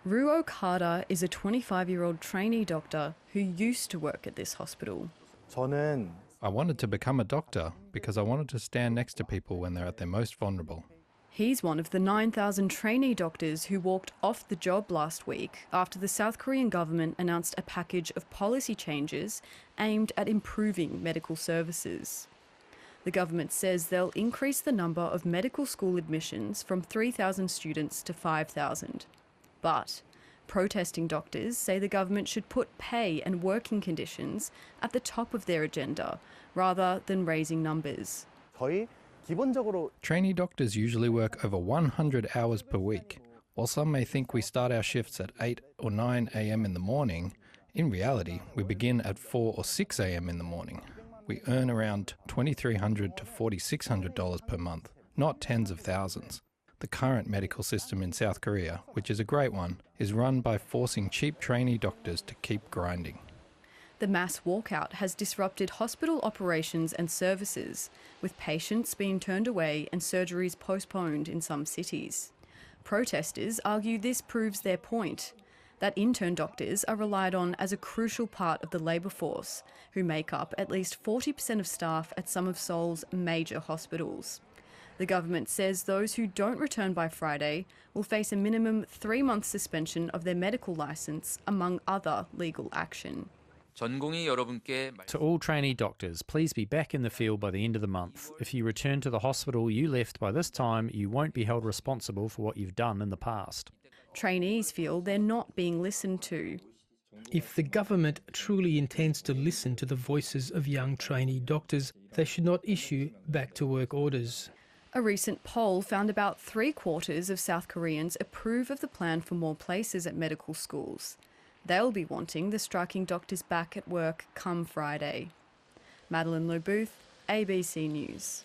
Ru Okada is a 25-year-old trainee doctor who used to work at this hospital. I wanted to become a doctor because I wanted to stand next to people when they're at their most vulnerable. He's one of the 9,000 trainee doctors who walked off the job last week after the South Korean government announced a package of policy changes aimed at improving medical services. The government says they'll increase the number of medical school admissions from 3,000 students to 5,000. But protesting doctors say the government should put pay and working conditions at the top of their agenda rather than raising numbers. Trainee doctors usually work over 100 hours per week. While some may think we start our shifts at 8 or 9 a.m. in the morning, in reality we begin at 4 or 6 a.m. in the morning. We earn around $2,300 to $4,600 per month, not tens of thousands. The current medical system in South Korea, which is a great one, is run by forcing cheap trainee doctors to keep grinding. The mass walkout has disrupted hospital operations and services, with patients being turned away and surgeries postponed in some cities. Protesters argue this proves their point, that intern doctors are relied on as a crucial part of the labour force, who make up at least 40% of staff at some of Seoul's major hospitals. The government says those who don't return by Friday will face a minimum 3-month suspension of their medical licence, among other legal action. To all trainee doctors, please be back in the field by the end of the month. If you return to the hospital you left by this time, you won't be held responsible for what you've done in the past. Trainees feel they're not being listened to. If the government truly intends to listen to the voices of young trainee doctors, they should not issue back-to-work orders. A recent poll found about 3/4 of South Koreans approve of the plan for more places at medical schools. They'll be wanting the striking doctors back at work come Friday. Madeline Lo-Booth, ABC News.